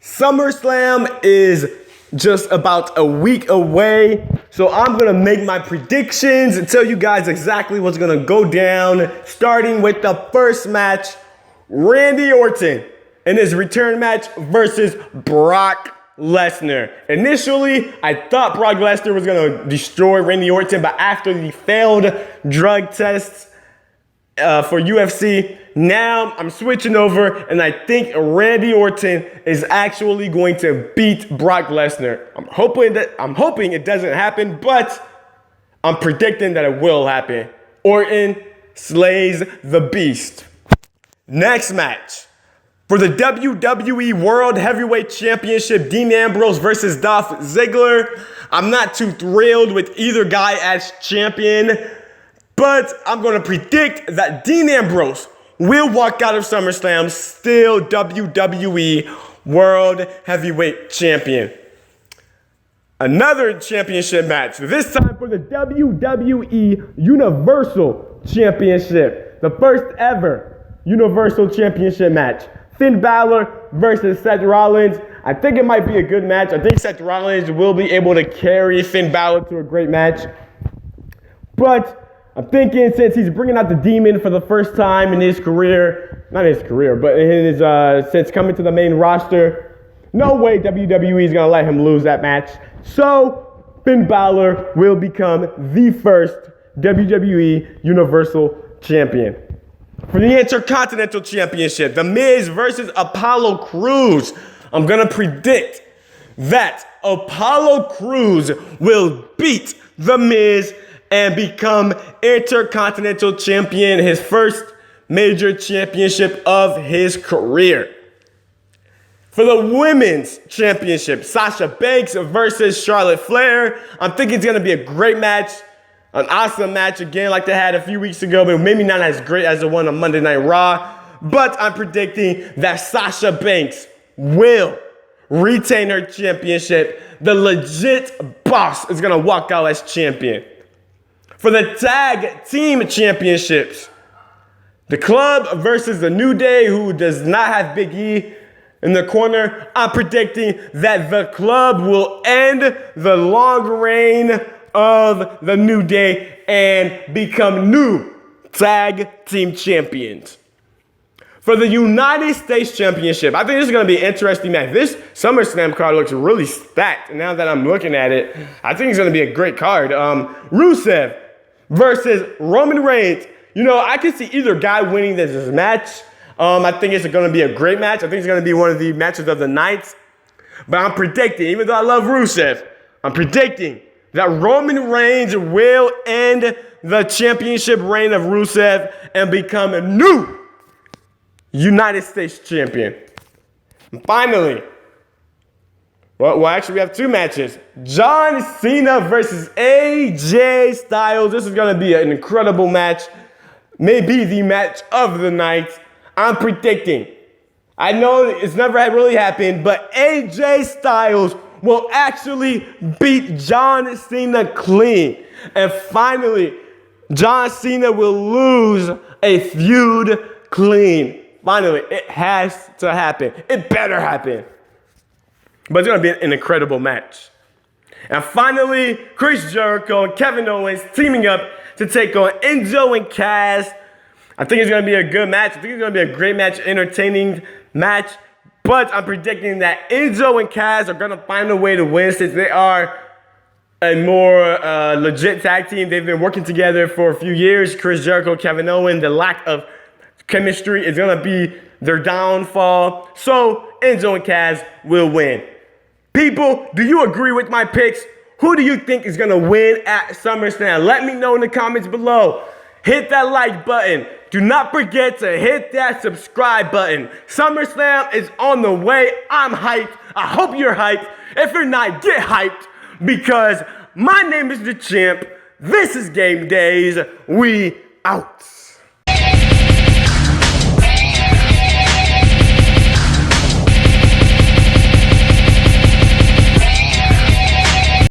SummerSlam is just about a week away, so I'm gonna make my predictions and tell you guys exactly what's gonna go down, starting with the first match, Randy Orton in his return match versus Brock Lesnar. Initially, I thought Brock Lesnar was gonna destroy Randy Orton, but after the failed drug tests for UFC, now I'm switching over, and I think Randy Orton is actually going to beat Brock Lesnar. I'm hoping it doesn't happen, but I'm predicting that it will happen. Orton slays the beast. Next match. For the WWE World Heavyweight Championship, Dean Ambrose versus Dolph Ziggler. I'm not too thrilled with either guy as champion, but I'm going to predict that Dean Ambrose will walk out of SummerSlam still WWE World Heavyweight Champion. Another championship match, this time for the WWE Universal Championship. The first ever Universal Championship match. Finn Balor versus Seth Rollins. I think it might be a good match. I think Seth Rollins will be able to carry Finn Balor to a great match. But I'm thinking since he's bringing out the demon for the first time in his career, not his career, but in his since coming to the main roster, no way WWE is going to let him lose that match. So Finn Balor will become the first WWE Universal Champion. For the Intercontinental Championship, The Miz versus Apollo Crews. I'm going to predict that Apollo Crews will beat The Miz and become Intercontinental Champion, his first major championship of his career. For the Women's Championship, Sasha Banks versus Charlotte Flair. I'm thinking it's going to be a great match, an awesome match again like they had a few weeks ago, but maybe not as great as the one on Monday Night Raw. But I'm predicting that Sasha Banks will retain her championship. The legit boss is going to walk out as champion. For the Tag Team Championships, the Club versus the New Day, who does not have Big E in the corner. I'm predicting that the Club will end the long reign of the New Day and become new Tag Team Champions. For the United States Championship, I think this is going to be an interesting match. This SummerSlam card looks really stacked. Now that I'm looking at it, I think it's going to be a great card. Rusev versus Roman Reigns. You know, I can see either guy winning this match. I think it's going to be a great match. I think it's going to be one of the matches of the night. But I'm predicting, even though I love Rusev, I'm predicting that Roman Reigns will end the championship reign of Rusev and become a new United States champion. And finally, well, actually, we have two matches. John Cena versus AJ Styles. This is going to be an incredible match. Maybe the match of the night. I'm predicting. I know it's never really happened, but AJ Styles will actually beat John Cena clean. And finally, John Cena will lose a feud clean. Finally, it has to happen. It better happen. But it's going to be an incredible match. And finally, Chris Jericho and Kevin Owens teaming up to take on Enzo and Cass. I think it's going to be a good match. I think it's going to be a great match, entertaining match. But I'm predicting that Enzo and Cass are going to find a way to win since they are a more legit tag team. They've been working together for a few years. Chris Jericho, Kevin Owens, the lack of chemistry is going to be their downfall. So Enzo and Cass will win. People, do you agree with my picks? Who do you think is going to win at SummerSlam? Let me know in the comments below. Hit that like button. Do not forget to hit that subscribe button. SummerSlam is on the way. I'm hyped. I hope you're hyped. If you're not, get hyped because my name is the champ. This is Game Days. We out.